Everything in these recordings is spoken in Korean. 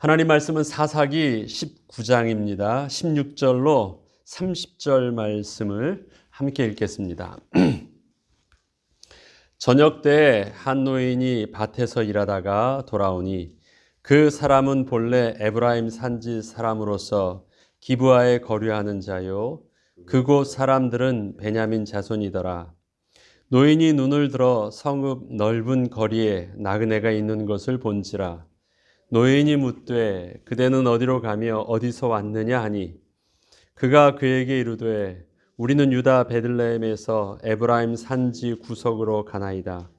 하나님 말씀은 사사기 19장입니다. 16절로 30절 말씀을 함께 읽겠습니다. 저녁 때 한 노인이 밭에서 일하다가 돌아오니 그 사람은 본래 에브라임 산지 사람으로서 기브아에 거류하는 자요 그곳 사람들은 베냐민 자손이더라. 노인이 눈을 들어 성읍 넓은 거리에 나그네가 있는 것을 본지라. 노인이 묻되 그대는 어디로 가며 어디서 왔느냐 하니 그가 그에게 이르되 우리는 유다 베들레헴에서 에브라임 산지 구석으로 가나이다.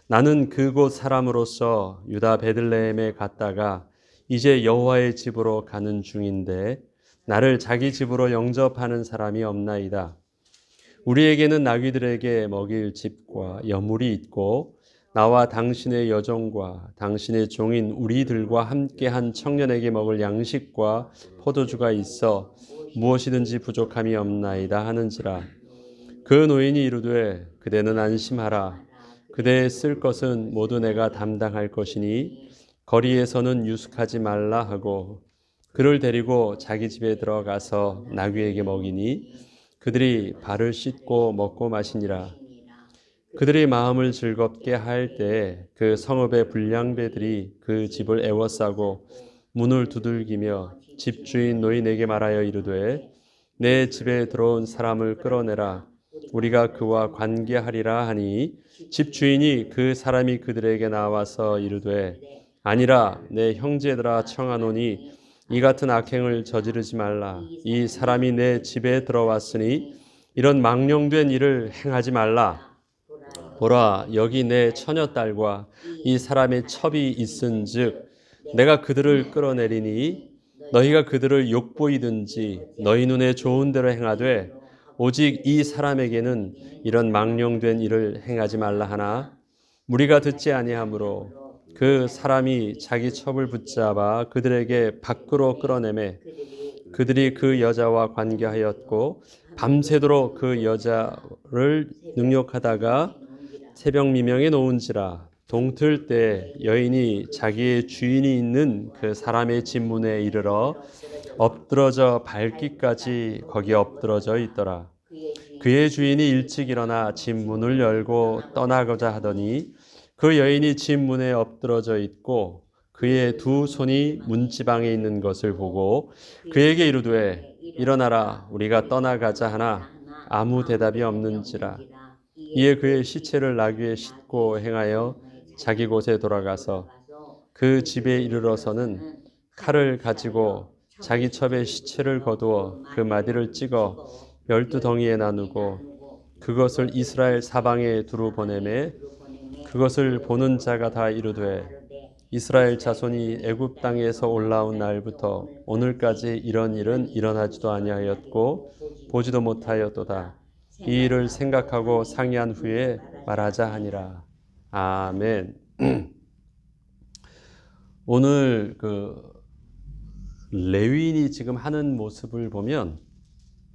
나는 그곳 사람으로서 유다 베들레헴에 갔다가 이제 여호와의 집으로 가는 중인데 나를 자기 집으로 영접하는 사람이 없나이다. 우리에게는 나귀들에게 먹일 집과 여물이 있고 나와 당신의 여종과 당신의 종인 우리들과 함께한 청년에게 먹을 양식과 포도주가 있어 무엇이든지 부족함이 없나이다 하는지라. 그 노인이 이르되 그대는 안심하라. 그대의 쓸 것은 모두 내가 담당할 것이니 거리에서는 유숙하지 말라 하고 그를 데리고 자기 집에 들어가서 나귀에게 먹이니 그들이 발을 씻고 먹고 마시니라. 그들이 마음을 즐겁게 할 때 그 성읍의 불량배들이 그 집을 애워싸고 문을 두들기며 집주인 노인에게 말하여 이르되 내 집에 들어온 사람을 끌어내라. 우리가 그와 관계하리라 하니 집주인이 그 사람이 그들에게 나와서 이르되 아니라 내 형제들아 청하노니 이 같은 악행을 저지르지 말라. 이 사람이 내 집에 들어왔으니 이런 망령된 일을 행하지 말라. 보라 여기 내 처녀딸과 이 사람의 첩이 있은즉 내가 그들을 끌어내리니 너희가 그들을 욕보이든지 너희 눈에 좋은 대로 행하되 오직 이 사람에게는 이런 망령된 일을 행하지 말라 하나 무리가 듣지 아니하므로 그 사람이 자기 첩을 붙잡아 그들에게 밖으로 끌어내매 그들이 그 여자와 관계하였고 밤새도록 그 여자를 능욕하다가 새벽 미명에 놓은지라. 동틀 때 여인이 자기의 주인이 있는 그 사람의 집 문에 이르러 엎드러져 밟기까지 거기 엎드러져 있더라. 그의 주인이 일찍 일어나 집 문을 열고 떠나고자 하더니 그 여인이 집 문에 엎드러져 있고 그의 두 손이 문지방에 있는 것을 보고 그에게 이르되 일어나라 우리가 떠나가자 하나 아무 대답이 없는지라. 이에 그의 시체를 나귀에 싣고 행하여 자기 곳에 돌아가서 그 집에 이르러서는 칼을 가지고 자기 첩의 시체를 거두어 그 마디를 찍어 12덩이에 나누고 그것을 이스라엘 사방에 두루 보내매 그것을 보는 자가 다 이르되 이스라엘 자손이 애굽 땅에서 올라온 날부터 오늘까지 이런 일은 일어나지도 아니하였고 보지도 못하였도다. 이 일을 생각하고 상의한 후에 말하자 하니라. 아멘. 오늘 그 레위인이 지금 하는 모습을 보면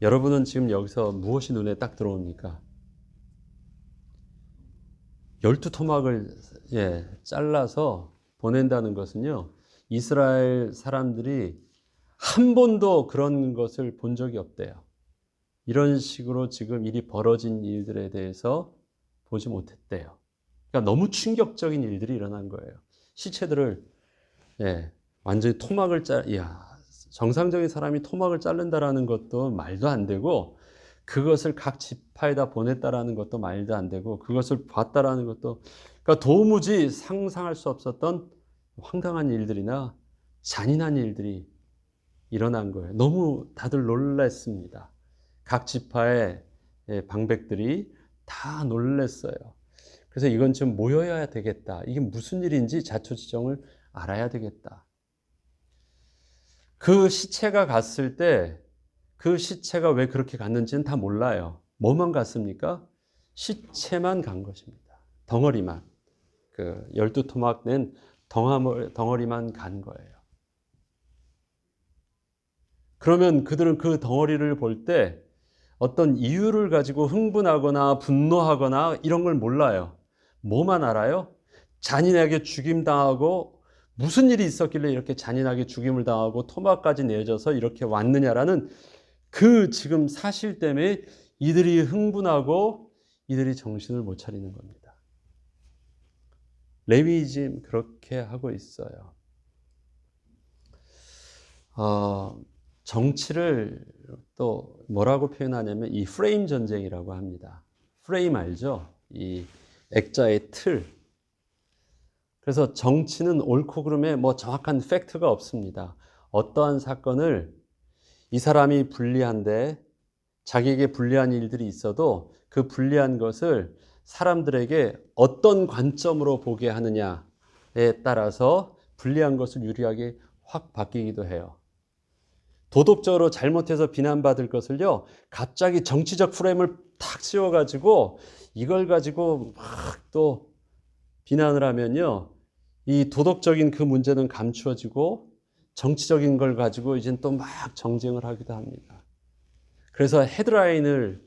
여러분은 지금 여기서 무엇이 눈에 딱 들어옵니까? 12토막을 잘라서 보낸다는 것은요. 이스라엘 사람들이 한 번도 그런 것을 본 적이 없대요. 이런 식으로 지금 일이 벌어진 일들에 대해서 보지 못했대요. 그러니까 너무 충격적인 일들이 일어난 거예요. 시체들을 완전히 토막을 정상적인 사람이 토막을 자른다라는 것도 말도 안 되고 그것을 각 지파에다 보냈다라는 것도 말도 안 되고 그것을 봤다라는 것도 그러니까 도무지 상상할 수 없었던 황당한 일들이나 잔인한 일들이 일어난 거예요. 너무 다들 놀랐습니다. 각 지파의 방백들이 다 놀랐어요. 그래서 이건 좀 모여야 되겠다. 이게 무슨 일인지 자초지종을 알아야 되겠다. 그 시체가 갔을 때 그 시체가 왜 그렇게 갔는지는 다 몰라요. 뭐만 갔습니까? 시체만 간 것입니다. 덩어리만. 그 12토막 낸 덩어리만 간 거예요. 그러면 그들은 그 덩어리를 볼 때 어떤 이유를 가지고 흥분하거나 분노하거나 이런 걸 몰라요. 뭐만 알아요? 잔인하게 죽임당하고 무슨 일이 있었길래 이렇게 잔인하게 죽임을 당하고 토막까지 내져서 이렇게 왔느냐라는 그 지금 사실 때문에 이들이 흥분하고 이들이 정신을 못 차리는 겁니다. 레위 지금 그렇게 하고 있어요. 정치를 또 뭐라고 표현하냐면 이 프레임 전쟁이라고 합니다. 프레임 알죠? 이 액자의 틀. 그래서 정치는 옳고 그름에 뭐 정확한 팩트가 없습니다. 어떠한 사건을 이 사람이 불리한데 자기에게 불리한 일들이 있어도 그 불리한 것을 사람들에게 어떤 관점으로 보게 하느냐에 따라서 불리한 것을 유리하게 확 바뀌기도 해요. 도덕적으로 잘못해서 비난받을 것을요, 갑자기 정치적 프레임을 탁 씌워가지고 이걸 가지고 막 또 비난을 하면요, 이 도덕적인 그 문제는 감추어지고 정치적인 걸 가지고 이젠 또 막 정쟁을 하기도 합니다. 그래서 헤드라인을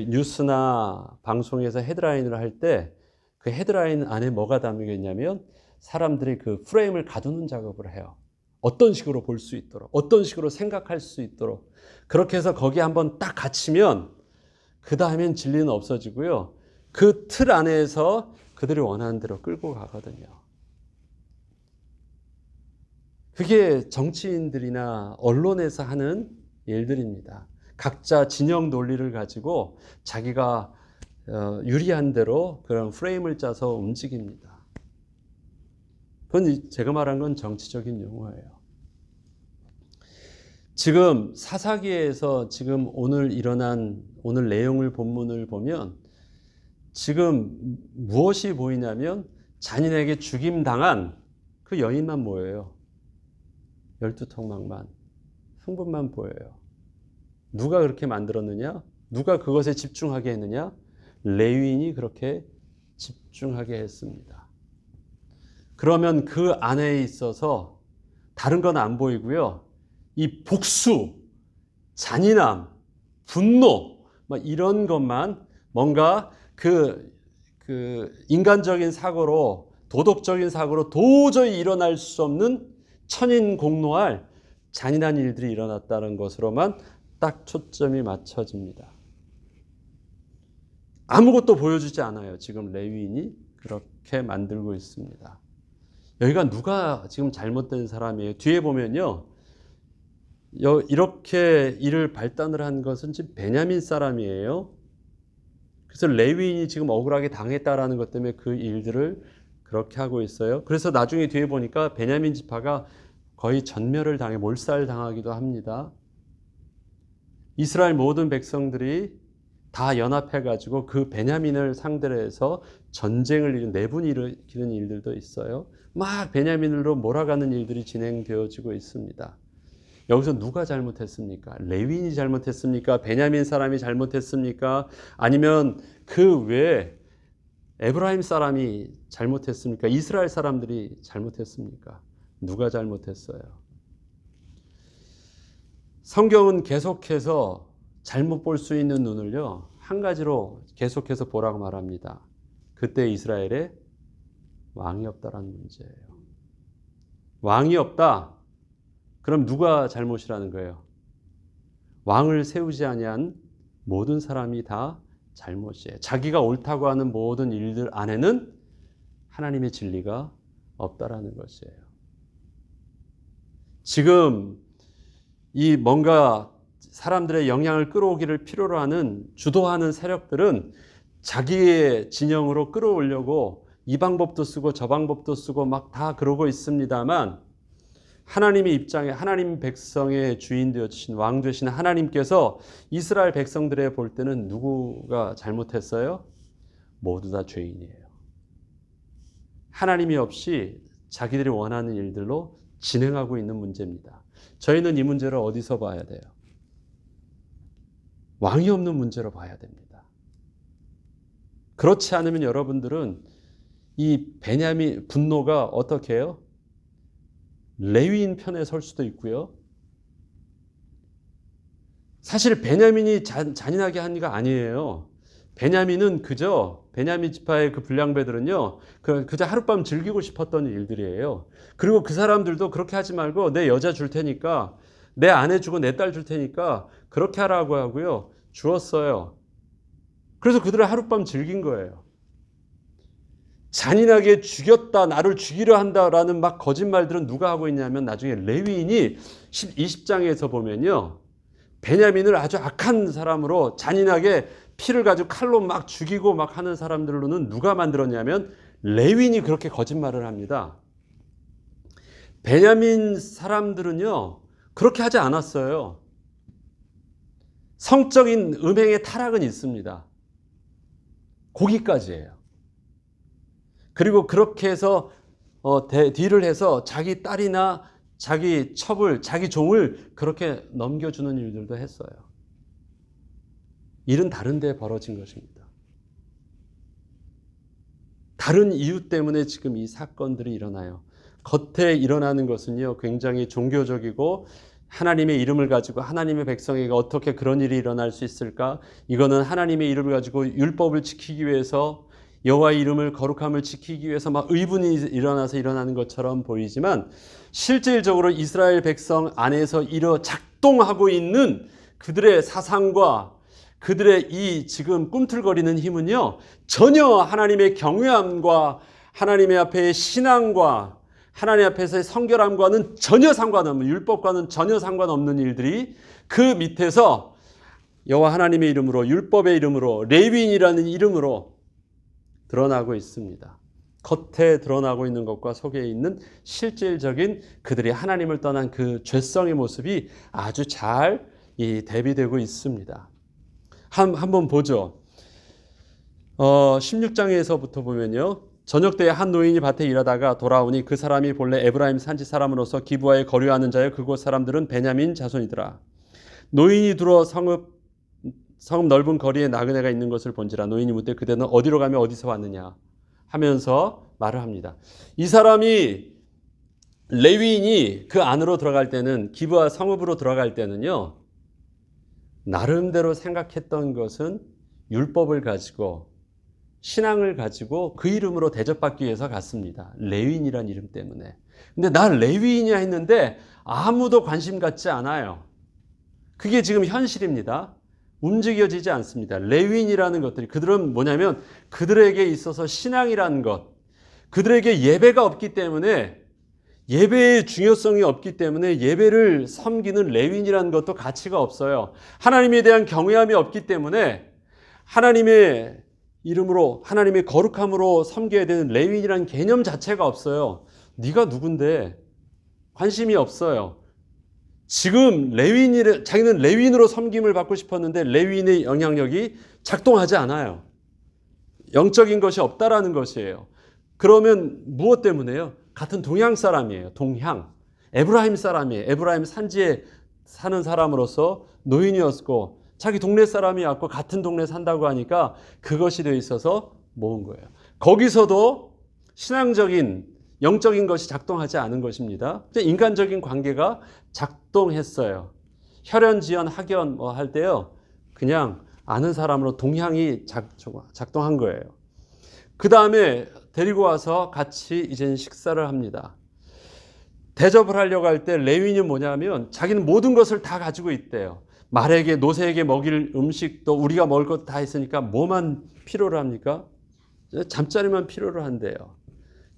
뉴스나 방송에서 헤드라인을 할 때 그 헤드라인 안에 뭐가 담겨 있냐면 사람들이 그 프레임을 가두는 작업을 해요. 어떤 식으로 볼 수 있도록, 어떤 식으로 생각할 수 있도록. 그렇게 해서 거기에 한번 딱 갇히면 그 다음엔 진리는 없어지고요. 그 틀 안에서 그들이 원하는 대로 끌고 가거든요. 그게 정치인들이나 언론에서 하는 일들입니다. 각자 진영 논리를 가지고 자기가 유리한 대로 그런 프레임을 짜서 움직입니다. 그건 제가 말한 건 정치적인 용어예요. 지금 사사기에서 지금 오늘 일어난 오늘 내용을 본문을 보면 지금 무엇이 보이냐면 잔인하게 죽임당한 그 여인만 보여요. 12토막만, 흥분만 보여요. 누가 그렇게 만들었느냐? 누가 그것에 집중하게 했느냐? 레위인이 그렇게 집중하게 했습니다. 그러면 그 안에 있어서 다른 건 안 보이고요. 이 복수, 잔인함, 분노, 막 이런 것만 뭔가 그 인간적인 사고로, 도덕적인 사고로 도저히 일어날 수 없는 천인공노할 잔인한 일들이 일어났다는 것으로만 딱 초점이 맞춰집니다. 아무것도 보여주지 않아요. 지금 레위인이 그렇게 만들고 있습니다. 여기가 누가 지금 잘못된 사람이에요? 뒤에 보면요. 이렇게 일을 발단을 한 것은 지금 베냐민 사람이에요. 그래서 레위인이 지금 억울하게 당했다라는 것 때문에 그 일들을 그렇게 하고 있어요. 그래서 나중에 뒤에 보니까 베냐민 지파가 거의 전멸을 당해 몰살당하기도 합니다. 이스라엘 모든 백성들이 다 연합해가지고 그 베냐민을 상대로 해서 전쟁을 내분이 일으키는 일들도 있어요. 막 베냐민으로 몰아가는 일들이 진행되어지고 있습니다. 여기서 누가 잘못했습니까? 레위인이 잘못했습니까? 베냐민 사람이 잘못했습니까? 아니면 그 외에 에브라임 사람이 잘못했습니까? 이스라엘 사람들이 잘못했습니까? 누가 잘못했어요? 성경은 계속해서 잘못 볼 수 있는 눈을요, 한 가지로 계속해서 보라고 말합니다. 그때 이스라엘에 왕이 없다라는 문제예요. 왕이 없다. 그럼 누가 잘못이라는 거예요? 왕을 세우지 아니한 모든 사람이 다 잘못이에요. 자기가 옳다고 하는 모든 일들 안에는 하나님의 진리가 없다라는 것이에요. 지금 이 뭔가 사람들의 영향을 끌어오기를 필요로 하는 주도하는 세력들은 자기의 진영으로 끌어오려고 이 방법도 쓰고 저 방법도 쓰고 막 다 그러고 있습니다만 하나님의 입장에 하나님 백성의 주인 되어주신 왕 되신 하나님께서 이스라엘 백성들의 볼 때는 누구가 잘못했어요? 모두 다 죄인이에요. 하나님이 없이 자기들이 원하는 일들로 진행하고 있는 문제입니다. 저희는 이 문제를 어디서 봐야 돼요? 왕이 없는 문제로 봐야 됩니다. 그렇지 않으면 여러분들은 이 베냐민 분노가 어떻게 해요? 레위인 편에 설 수도 있고요. 사실 베냐민이 잔인하게 한 게 아니에요. 베냐민은 베냐민 지파의 그 불량배들은요, 그저 하룻밤 즐기고 싶었던 일들이에요. 그리고 그 사람들도 그렇게 하지 말고 내 여자 줄 테니까, 내 아내 주고 내 딸 줄 테니까 그렇게 하라고 하고요, 주었어요. 그래서 그들은 하룻밤 즐긴 거예요. 잔인하게 죽였다, 나를 죽이려 한다라는 막 거짓말들은 누가 하고 있냐면 나중에 레위인이 20장에서 보면요, 베냐민을 아주 악한 사람으로 잔인하게 피를 가지고 칼로 막 죽이고 막 하는 사람들로는 누가 만들었냐면 레위인이 그렇게 거짓말을 합니다. 베냐민 사람들은요, 그렇게 하지 않았어요. 성적인 음행의 타락은 있습니다. 거기까지예요. 그리고 그렇게 해서 딜을 해서 자기 딸이나 자기 첩을, 자기 종을 그렇게 넘겨주는 일들도 했어요. 일은 다른 데 벌어진 것입니다. 다른 이유 때문에 지금 이 사건들이 일어나요. 겉에 일어나는 것은요, 굉장히 종교적이고 하나님의 이름을 가지고 하나님의 백성에게 어떻게 그런 일이 일어날 수 있을까? 이거는 하나님의 이름을 가지고 율법을 지키기 위해서, 여호와의 이름을 거룩함을 지키기 위해서 막 의분이 일어나서 일어나는 것처럼 보이지만 실질적으로 이스라엘 백성 안에서 작동하고 있는 그들의 사상과 그들의 이 지금 꿈틀거리는 힘은요, 전혀 하나님의 경외함과 하나님의 앞에 신앙과 하나님 앞에서의 성결함과는 전혀 상관없는, 율법과는 전혀 상관없는 일들이 그 밑에서 여호와 하나님의 이름으로, 율법의 이름으로, 레위인이라는 이름으로 드러나고 있습니다. 겉에 드러나고 있는 것과 속에 있는 실질적인 그들이 하나님을 떠난 그 죄성의 모습이 아주 잘 대비되고 있습니다. 한번 보죠. 16장에서부터 보면요, 저녁 때에 한 노인이 밭에 일하다가 돌아오니 그 사람이 본래 에브라임 산지 사람으로서 기브아에 거류하는 자여 그곳 사람들은 베냐민 자손이더라. 노인이 들어 성읍 넓은 거리에 나그네가 있는 것을 본지라. 노인이 묻되 그대는 어디로 가며 어디서 왔느냐 하면서 말을 합니다. 이 사람이, 레위인이 그 안으로 들어갈 때는, 기브아 성읍으로 들어갈 때는요, 나름대로 생각했던 것은 율법을 가지고 신앙을 가지고 그 이름으로 대접받기 위해서 갔습니다. 레위인이란 이름 때문에. 근데 나 레위인이야 했는데 아무도 관심 갖지 않아요. 그게 지금 현실입니다. 움직여지지 않습니다. 레위인이라는 것들이, 그들은 뭐냐면 그들에게 있어서 신앙이라는 것, 그들에게 예배가 없기 때문에, 예배의 중요성이 없기 때문에 예배를 섬기는 레위인이라는 것도 가치가 없어요. 하나님에 대한 경외함이 없기 때문에 하나님의 이름으로, 하나님의 거룩함으로 섬겨야 되는 레위인이라는 개념 자체가 없어요. 네가 누군데? 관심이 없어요. 지금 자기는 레위인으로 섬김을 받고 싶었는데 레위인의 영향력이 작동하지 않아요. 영적인 것이 없다라는 것이에요. 그러면 무엇 때문에요? 같은 동양 사람이에요. 동양. 에브라임 사람이에요. 에브라임 산지에 사는 사람으로서 노인이었고 자기 동네 사람이었고 같은 동네 산다고 하니까 그것이 되어 있어서 모은 거예요. 거기서도 신앙적인, 영적인 것이 작동하지 않은 것입니다. 인간적인 관계가 작동했어요. 혈연, 지연, 학연 할 때요, 그냥 아는 사람으로 동향이 작동한 거예요. 그 다음에 데리고 와서 같이 이제 식사를 합니다. 대접을 하려고 할 때 레위인이 뭐냐면 자기는 모든 것을 다 가지고 있대요. 말에게, 노새에게 먹일 음식도 우리가 먹을 것 다 있으니까 뭐만 필요로 합니까? 잠자리만 필요로 한대요.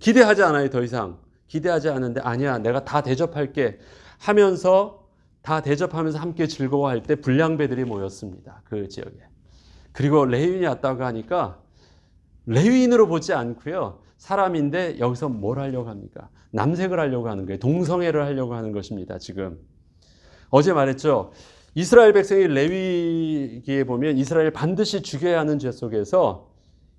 기대하지 않아요. 더 이상 기대하지 않은데, 아니야, 내가 다 대접할게 하면서, 다 대접하면서 함께 즐거워할 때 불량배들이 모였습니다. 그 지역에. 그리고 레위인이 왔다고 하니까 레위인으로 보지 않고요, 사람인데 여기서 뭘 하려고 합니까? 남색을 하려고 하는 거예요. 동성애를 하려고 하는 것입니다. 지금 어제 말했죠. 이스라엘 백성이 레위기에 보면 이스라엘 반드시 죽여야 하는 죄 속에서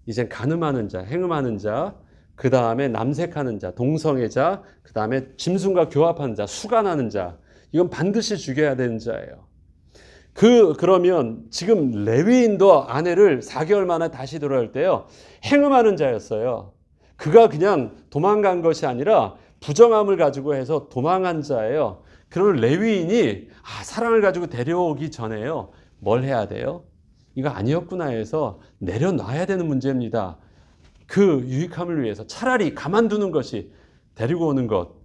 이제 간음하는 자, 행음하는 자, 그 다음에 남색하는 자, 동성애자, 그 다음에 짐승과 교합하는 자, 수간하는 자, 이건 반드시 죽여야 되는 자예요. 그러면 지금 레위인도 아내를 4개월 만에 다시 들어올 때요, 행음하는 자였어요. 그가 그냥 도망간 것이 아니라 부정함을 가지고 해서 도망한 자예요. 그러면 레위인이 사랑을 가지고 데려오기 전에요, 뭘 해야 돼요? 이거 아니었구나 해서 내려놔야 되는 문제입니다. 그 유익함을 위해서 차라리 가만두는 것이 데리고 오는 것.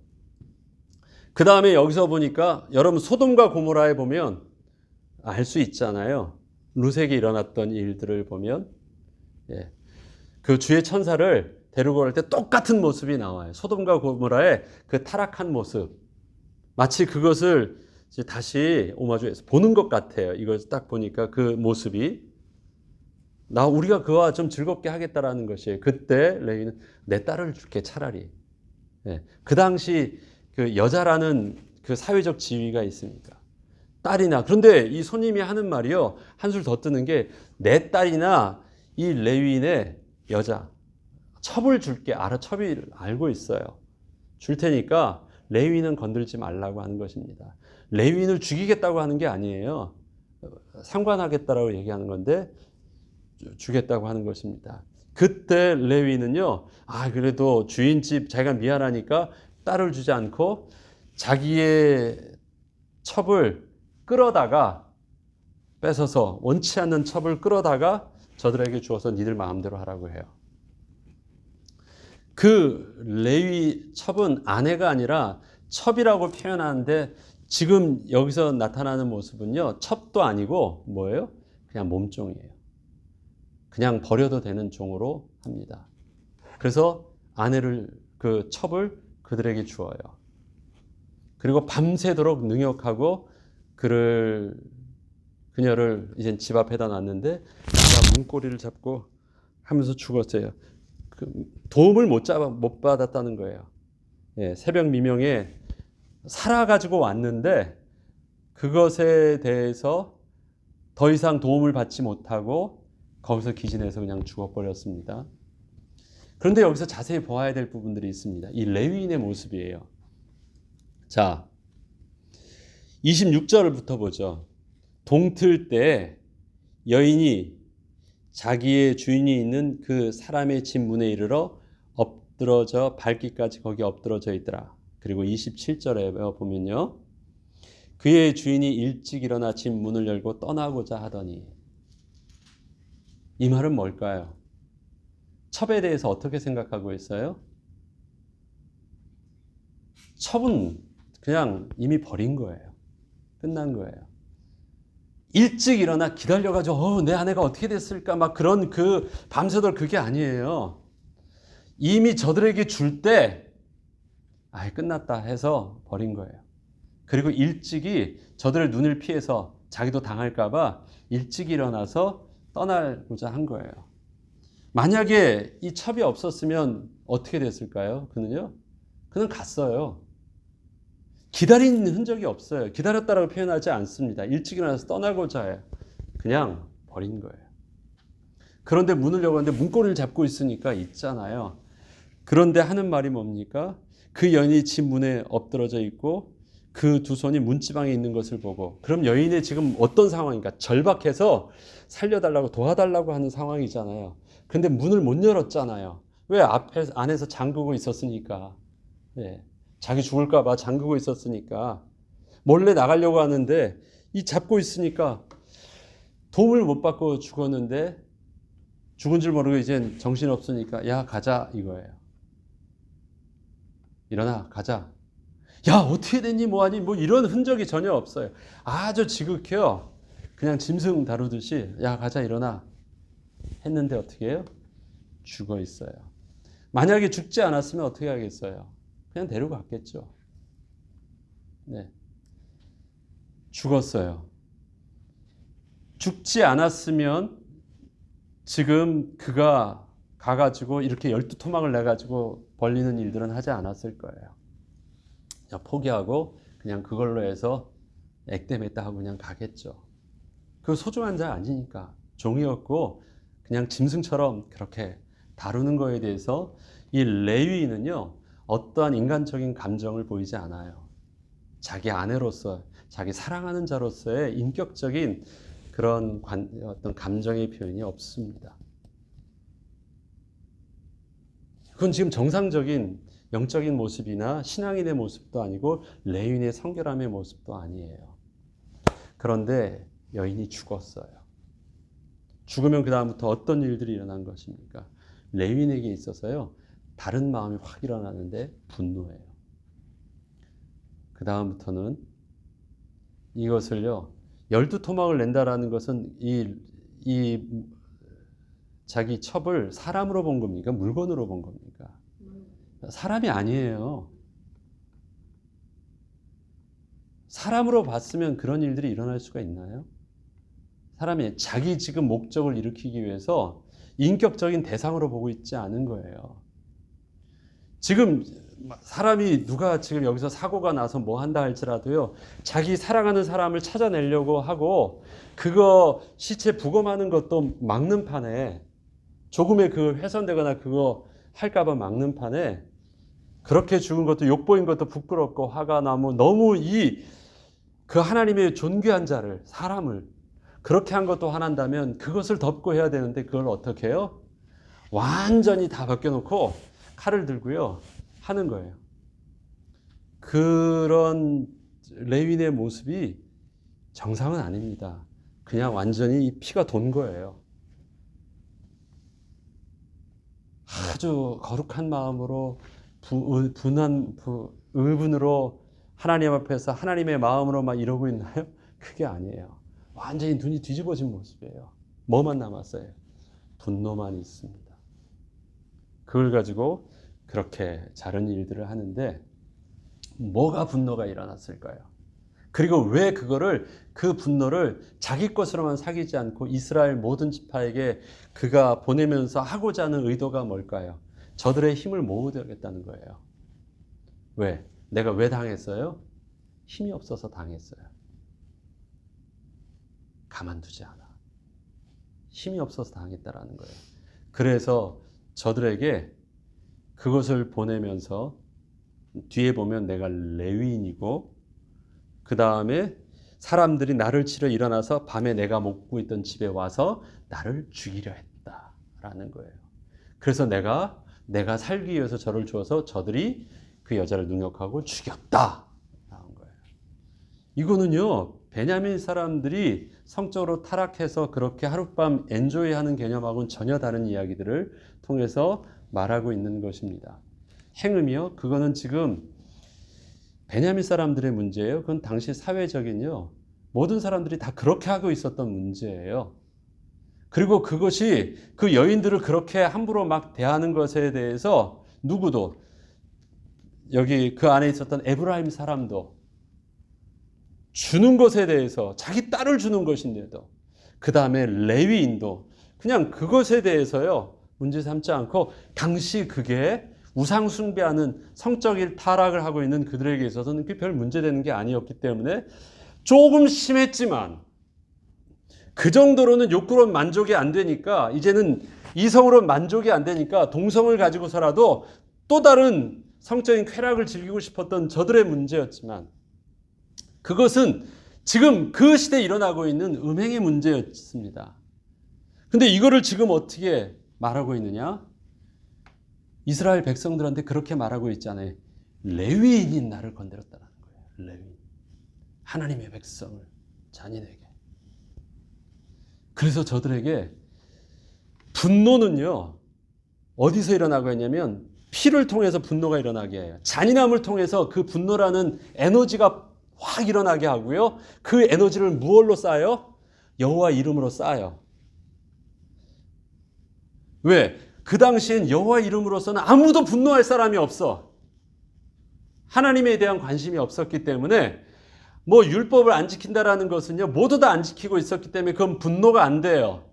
그 다음에 여기서 보니까 여러분 소돔과 고모라에 보면 알 수 있잖아요. 룻에게 일어났던 일들을 보면 그 주의 천사를 데리고 올 때 똑같은 모습이 나와요. 소돔과 고모라의 그 타락한 모습. 마치 그것을 이제 다시 오마주에서 보는 것 같아요. 이걸 딱 보니까 그 모습이 우리가 그와 좀 즐겁게 하겠다라는 것이에요. 그때 레위는 내 딸을 줄게 차라리. 그 당시 그 여자라는 그 사회적 지위가 있으니까 딸이나 그런데 이 손님이 하는 말이요 한술 더 뜨는 게 내 딸이나 이 레위인의 여자 첩을 줄게 첩이 알고 있어요. 줄 테니까 레위인은 건들지 말라고 하는 것입니다. 레위인을 죽이겠다고 하는 게 아니에요. 상관하겠다라고 얘기하는 건데 주겠다고 하는 것입니다. 그때 레위는요, 그래도 주인집 자기가 미안하니까 딸을 주지 않고 자기의 첩을 끌어다가 뺏어서 원치 않는 첩을 끌어다가 저들에게 주어서 니들 마음대로 하라고 해요. 그 레위 첩은 아내가 아니라 첩이라고 표현하는데 지금 여기서 나타나는 모습은요, 첩도 아니고 뭐예요? 그냥 몸종이에요. 그냥 버려도 되는 종으로 합니다. 그래서 아내를 그 첩을 그들에게 주어요. 그리고 밤새도록 능욕하고 그녀를 이제 집 앞에다 놨는데 그가 문고리를 잡고 하면서 죽었어요. 도움을 못 받았다는 거예요. 새벽 미명에 살아가지고 왔는데 그것에 대해서 더 이상 도움을 받지 못하고 거기서 기진해서 그냥 죽어버렸습니다. 그런데 여기서 자세히 보아야 될 부분들이 있습니다. 이 레위인의 모습이에요. 자, 26절부터 보죠. 동틀 때 여인이 자기의 주인이 있는 그 사람의 집 문에 이르러 엎드러져 밟기까지 거기 엎드러져 있더라. 그리고 27절에 보면요. 그의 주인이 일찍 일어나 집 문을 열고 떠나고자 하더니 이 말은 뭘까요? 첩에 대해서 어떻게 생각하고 있어요? 첩은 그냥 이미 버린 거예요. 끝난 거예요. 일찍 일어나 기다려가지고 내 아내가 어떻게 됐을까 막 그런 밤새도록 그게 아니에요. 이미 저들에게 줄 때 끝났다 해서 버린 거예요. 그리고 일찍이 저들의 눈을 피해서 자기도 당할까 봐 일찍 일어나서 떠나고자 한 거예요. 만약에 이 첩이 없었으면 어떻게 됐을까요? 그는 갔어요. 기다린 흔적이 없어요. 기다렸다라고 표현하지 않습니다. 일찍 일어나서 떠나고자 해요. 그냥 버린 거예요. 그런데 문을 열었는데 문고리를 잡고 있으니까 있잖아요. 그런데 하는 말이 뭡니까? 그 여인이 집 문에 엎드러져 있고 그 두 손이 문지방에 있는 것을 보고 그럼 여인의 지금 어떤 상황인가? 절박해서 살려달라고 도와달라고 하는 상황이잖아요. 근데 문을 못 열었잖아요. 왜? 안에서 잠그고 있었으니까. 자기 죽을까 봐 잠그고 있었으니까. 몰래 나가려고 하는데 이 잡고 있으니까 도움을 못 받고 죽었는데 죽은 줄 모르고 이제 정신없으니까 야 가자 이거예요. 일어나 가자. 야 어떻게 됐니 뭐하니 뭐 이런 흔적이 전혀 없어요. 아주 지극해요. 그냥 짐승 다루듯이 야 가자 일어나 했는데 어떻게 해요? 죽어 있어요. 만약에 죽지 않았으면 어떻게 하겠어요? 그냥 데려갔겠죠. 죽었어요. 죽지 않았으면 지금 그가 가가지고 이렇게 12토막을 내가지고 벌리는 일들은 하지 않았을 거예요. 그냥 포기하고 그냥 그걸로 해서 액땜했다 하고 그냥 가겠죠. 그 소중한 자 아니니까 종이었고 그냥 짐승처럼 그렇게 다루는 거에 대해서 이 레위인은요 어떠한 인간적인 감정을 보이지 않아요. 자기 아내로서 자기 사랑하는 자로서의 인격적인 그런 어떤 감정의 표현이 없습니다. 그건 지금 정상적인 영적인 모습이나 신앙인의 모습도 아니고 레위인의 성결함의 모습도 아니에요. 그런데 여인이 죽었어요. 죽으면 그 다음부터 어떤 일들이 일어난 것입니까? 레위인에게 있어서요, 다른 마음이 확 일어나는데 분노예요. 그 다음부터는 이것을요, 12토막을 낸다라는 것은 이 자기 첩을 사람으로 본 겁니까? 물건으로 본 겁니까? 사람이 아니에요. 사람으로 봤으면 그런 일들이 일어날 수가 있나요? 사람이 자기 지금 목적을 일으키기 위해서 인격적인 대상으로 보고 있지 않은 거예요. 지금 사람이 누가 지금 여기서 사고가 나서 뭐 한다 할지라도요, 자기 사랑하는 사람을 찾아내려고 하고 그거 시체 부검하는 것도 막는 판에, 조금의 그 훼손되거나 그거 할까봐 막는 판에, 그렇게 죽은 것도 욕보인 것도 부끄럽고 화가 나고, 너무 그 하나님의 존귀한 자를, 사람을 그렇게 한 것도 화난다면 그것을 덮고 해야 되는데 그걸 어떻게 해요? 완전히 다 벗겨놓고 칼을 들고요 하는 거예요. 그런 레위인의 모습이 정상은 아닙니다. 그냥 완전히 피가 돈 거예요. 아주 거룩한 마음으로 의분으로 하나님 앞에서 하나님의 마음으로 막 이러고 있나요? 그게 아니에요. 완전히 눈이 뒤집어진 모습이에요. 뭐만 남았어요? 분노만 있습니다. 그걸 가지고 그렇게 다른 일들을 하는데, 뭐가 분노가 일어났을까요? 그리고 왜 그 분노를 자기 것으로만 사귀지 않고 이스라엘 모든 지파에게 그가 보내면서 하고자 하는 의도가 뭘까요? 저들의 힘을 모으겠다는 거예요. 왜? 내가 왜 당했어요? 힘이 없어서 당했어요. 가만두지 않아. 힘이 없어서 당했다라는 거예요. 그래서 저들에게 그것을 보내면서 뒤에 보면 내가 레위인이고, 그 다음에 사람들이 나를 치러 일어나서 밤에 내가 묵고 있던 집에 와서 나를 죽이려 했다라는 거예요. 그래서 내가 살기 위해서 저를 주어서 저들이 그 여자를 능욕하고 죽였다 나온 거예요. 이거는요, 베냐민 사람들이 성적으로 타락해서 그렇게 하룻밤 엔조이하는 개념하고는 전혀 다른 이야기들을 통해서 말하고 있는 것입니다. 행음이요, 그거는 지금 베냐민 사람들의 문제예요. 그건 당시 사회적인요, 모든 사람들이 다 그렇게 하고 있었던 문제예요. 그리고 그것이 그 여인들을 그렇게 함부로 막 대하는 것에 대해서 누구도, 여기 그 안에 있었던 에브라임 사람도 주는 것에 대해서, 자기 딸을 주는 것인데도, 그 다음에 레위인도 그냥 그것에 대해서요 문제 삼지 않고, 당시 그게 우상 숭배하는 성적인 타락을 하고 있는 그들에게 있어서는 그게 별 문제되는 게 아니었기 때문에 조금 심했지만, 그 정도로는 욕구로 만족이 안 되니까, 이제는 이성으로 만족이 안 되니까 동성을 가지고서라도 또 다른 성적인 쾌락을 즐기고 싶었던 저들의 문제였지만, 그것은 지금 그 시대에 일어나고 있는 음행의 문제였습니다. 근데 이거를 지금 어떻게 말하고 있느냐? 이스라엘 백성들한테 그렇게 말하고 있잖아요. 레위인이 나를 건드렸다는 거예요. 레위인. 하나님의 백성을, 자녀에게. 그래서 저들에게 분노는요, 어디서 일어나고 있냐면 피를 통해서 분노가 일어나게 해요. 잔인함을 통해서 그 분노라는 에너지가 확 일어나게 하고요. 그 에너지를 무엇로 쌓아요? 여호와 이름으로 쌓아요. 왜? 그 당시엔 여호와 이름으로서는 아무도 분노할 사람이 없어. 하나님에 대한 관심이 없었기 때문에, 뭐 율법을 안 지킨다라는 것은요, 모두 다 안 지키고 있었기 때문에 그건 분노가 안 돼요.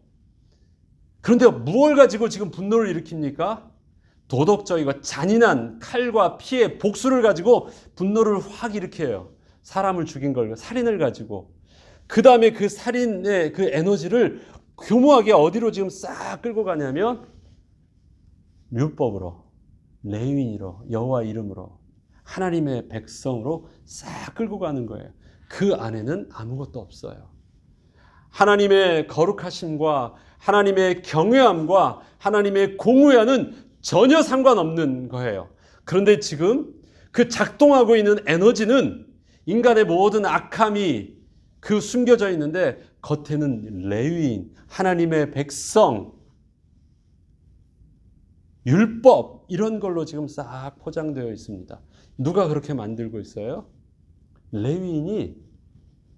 그런데 무엇을 가지고 지금 분노를 일으킵니까? 도덕적이고 잔인한 칼과 피의 복수를 가지고 분노를 확 일으켜요. 사람을 죽인 걸, 살인을 가지고. 그 다음에 그 살인의 그 에너지를 교묘하게 어디로 지금 싹 끌고 가냐면 율법으로, 레위인으로, 여호와 이름으로, 하나님의 백성으로 싹 끌고 가는 거예요. 그 안에는 아무것도 없어요. 하나님의 거룩하심과 하나님의 경외함과 하나님의 공의와는 전혀 상관없는 거예요. 그런데 지금 그 작동하고 있는 에너지는 인간의 모든 악함이 그 숨겨져 있는데 겉에는 레위인, 하나님의 백성, 율법 이런 걸로 지금 싹 포장되어 있습니다. 누가 그렇게 만들고 있어요? 레위인이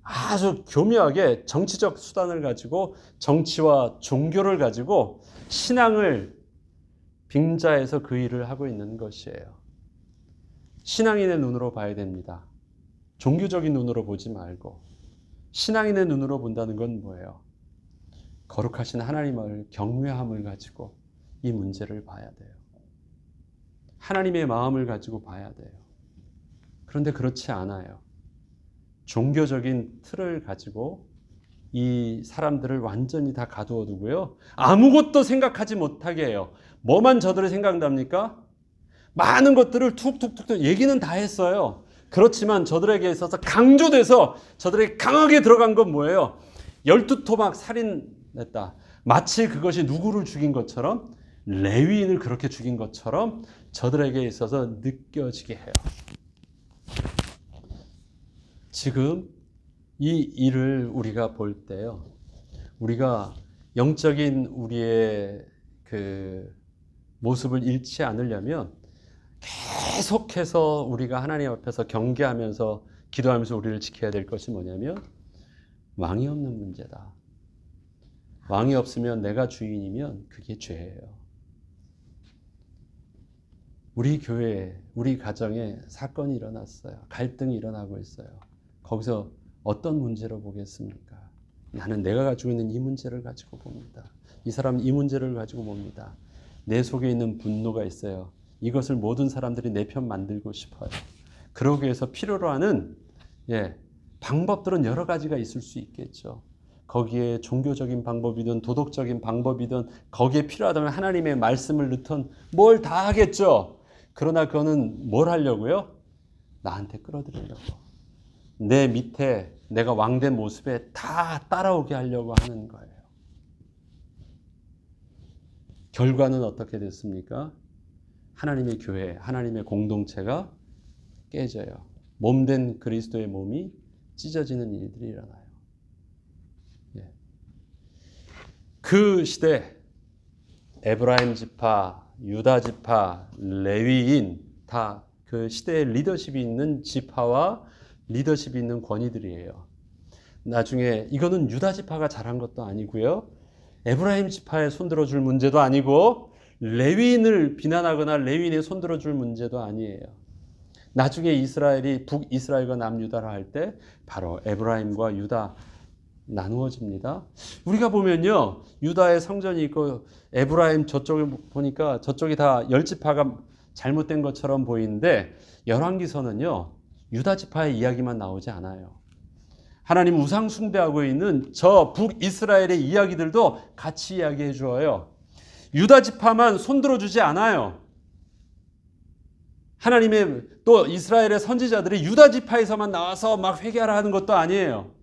아주 교묘하게 정치적 수단을 가지고 정치와 종교를 가지고 신앙을 빙자해서 그 일을 하고 있는 것이에요. 신앙인의 눈으로 봐야 됩니다. 종교적인 눈으로 보지 말고 신앙인의 눈으로 본다는 건 뭐예요? 거룩하신 하나님을 경외함을 가지고 이 문제를 봐야 돼요. 하나님의 마음을 가지고 봐야 돼요. 그런데 그렇지 않아요. 종교적인 틀을 가지고 이 사람들을 완전히 다 가두어 두고요. 아무것도 생각하지 못하게 해요. 뭐만 저들이 생각납니까? 많은 것들을 툭툭툭 얘기는 다 했어요. 그렇지만 저들에게 있어서 강조돼서 저들에게 강하게 들어간 건 뭐예요? 12토막 살인했다. 마치 그것이 누구를 죽인 것처럼 레위인을 그렇게 죽인 것처럼 저들에게 있어서 느껴지게 해요. 지금 이 일을 우리가 볼 때요. 우리가 영적인 우리의 그 모습을 잃지 않으려면 계속해서 우리가 하나님 앞에서 경계하면서 기도하면서 우리를 지켜야 될 것이 뭐냐면 왕이 없는 문제다. 왕이 없으면 내가 주인이면 그게 죄예요. 우리 교회에, 우리 가정에 사건이 일어났어요. 갈등이 일어나고 있어요. 거기서 어떤 문제로 보겠습니까? 나는 내가 가지고 있는 이 문제를 가지고 봅니다. 이 사람은 이 문제를 가지고 봅니다. 내 속에 있는 분노가 있어요. 이것을 모든 사람들이 내 편 만들고 싶어요. 그러기 위해서 필요로 하는 방법들은 여러 가지가 있을 수 있겠죠. 거기에 종교적인 방법이든 도덕적인 방법이든 거기에 필요하다면 하나님의 말씀을 넣든 뭘 다 하겠죠. 그러나 그거는 뭘 하려고요? 나한테 끌어들이려고. 내 밑에 내가 왕된 모습에 다 따라오게 하려고 하는 거예요. 결과는 어떻게 됐습니까? 하나님의 교회, 하나님의 공동체가 깨져요. 몸된 그리스도의 몸이 찢어지는 일들이 일어나요. 그 시대 에브라임 지파, 유다 지파, 레위인 다 그 시대에 리더십이 있는 지파와 리더십이 있는 권위들이에요. 나중에 이거는 유다 지파가 잘한 것도 아니고요. 에브라임 지파에 손들어줄 문제도 아니고 레위인을 비난하거나 레위인에 손들어줄 문제도 아니에요. 나중에 이스라엘이 북이스라엘과 남유다를 할 때 바로 에브라임과 유다 나누어집니다. 우리가 보면요. 유다의 성전이 있고 에브라임 저쪽에 보니까 저쪽이 다 10지파가 잘못된 것처럼 보이는데 열왕기서는요. 유다 지파의 이야기만 나오지 않아요. 하나님 우상 숭배하고 있는 저 북이스라엘의 이야기들도 같이 이야기해 주어요. 유다 지파만 손들어 주지 않아요. 하나님의 또 이스라엘의 선지자들이 유다 지파에서만 나와서 막 회개하라 하는 것도 아니에요.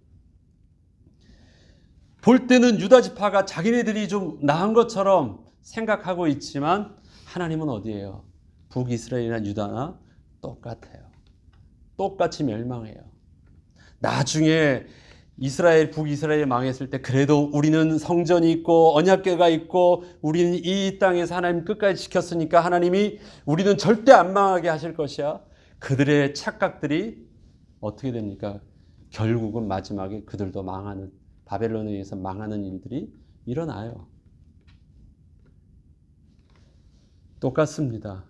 볼 때는 유다 지파가 자기네들이 좀 나은 것처럼 생각하고 있지만 하나님은 어디예요? 북이스라엘이나 유다나 똑같아요. 똑같이 멸망해요. 나중에 북이스라엘이 망했을 때 그래도 우리는 성전이 있고 언약궤가 있고 우리는 이 땅에서 하나님 끝까지 지켰으니까 하나님이 우리는 절대 안 망하게 하실 것이야. 그들의 착각들이 어떻게 됩니까? 결국은 마지막에 그들도 망하는, 바벨론에 의해서 망하는 일들이 일어나요. 똑같습니다.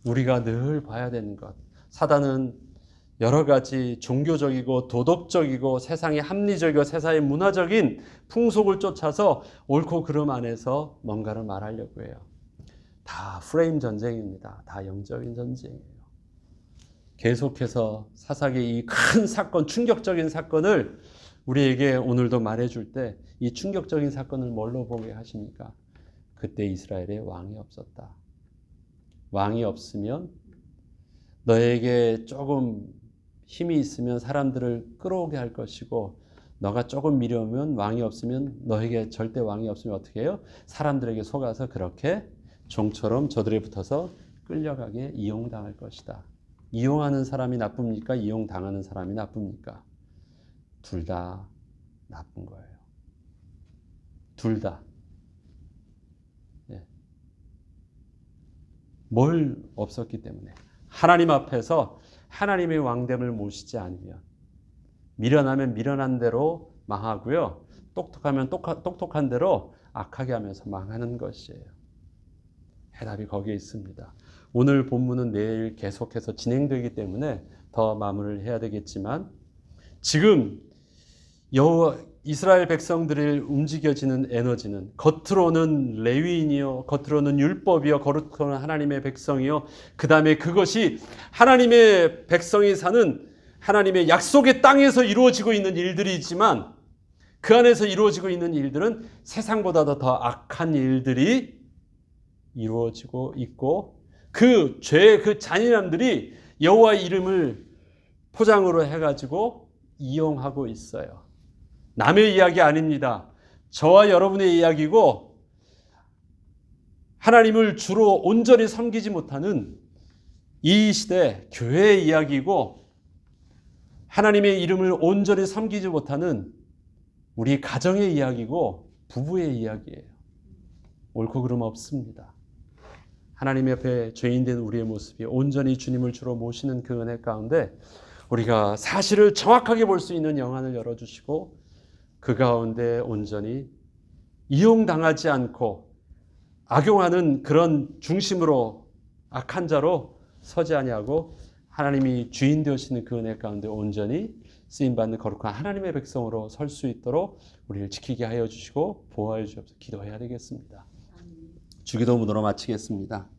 우리가 늘 봐야 되는 것. 사단은 여러 가지 종교적이고 도덕적이고 세상의 합리적이고 세상의 문화적인 풍속을 쫓아서 옳고 그름 안에서 뭔가를 말하려고 해요. 다 프레임 전쟁입니다. 다 영적인 전쟁이에요. 계속해서 사사기의 이 큰 사건, 충격적인 사건을 우리에게 오늘도 말해줄 때 이 충격적인 사건을 뭘로 보게 하십니까? 그때 이스라엘에 왕이 없었다. 왕이 없으면 너에게 조금 힘이 있으면 사람들을 끌어오게 할 것이고 너가 조금 미려면 왕이 없으면 너에게 절대 왕이 없으면 어떻게 해요? 사람들에게 속아서 그렇게 종처럼 저들에 붙어서 끌려가게 이용당할 것이다. 이용하는 사람이 나쁩니까? 이용당하는 사람이 나쁩니까? 둘 다 나쁜 거예요. 둘 다. 예. 뭘 없었기 때문에 하나님 앞에서 하나님의 왕됨을 모시지 않으면 미련하면 미련한 대로 망하고요. 똑똑하면 똑똑한 대로 악하게 하면서 망하는 것이에요. 해답이 거기에 있습니다. 오늘 본문은 내일 계속해서 진행되기 때문에 더 마무리를 해야 되겠지만 지금 이스라엘 백성들이 움직여지는 에너지는 겉으로는 레위인이요, 겉으로는 율법이요, 겉으로는 하나님의 백성이요, 그 다음에 그것이 하나님의 백성이 사는 하나님의 약속의 땅에서 이루어지고 있는 일들이지만 그 안에서 이루어지고 있는 일들은 세상보다도 더 악한 일들이 이루어지고 있고 그 죄의 그 잔인함들이 여호와의 이름을 포장으로 해가지고 이용하고 있어요. 남의 이야기 아닙니다. 저와 여러분의 이야기고 하나님을 주로 온전히 섬기지 못하는 이 시대 교회의 이야기고 하나님의 이름을 온전히 섬기지 못하는 우리 가정의 이야기고 부부의 이야기예요. 옳고 그름 없습니다. 하나님 옆에 죄인된 우리의 모습이 온전히 주님을 주로 모시는 그 은혜 가운데 우리가 사실을 정확하게 볼 수 있는 영안을 열어주시고 그 가운데 온전히 이용당하지 않고 악용하는 그런 중심으로 악한 자로 서지 아니하고 하나님이 주인 되시는 그 은혜 가운데 온전히 쓰임받는 거룩한 하나님의 백성으로 설 수 있도록 우리를 지키게 하여 주시고 보호하여 주옵소서. 기도해야 되겠습니다. 주기도문으로 마치겠습니다.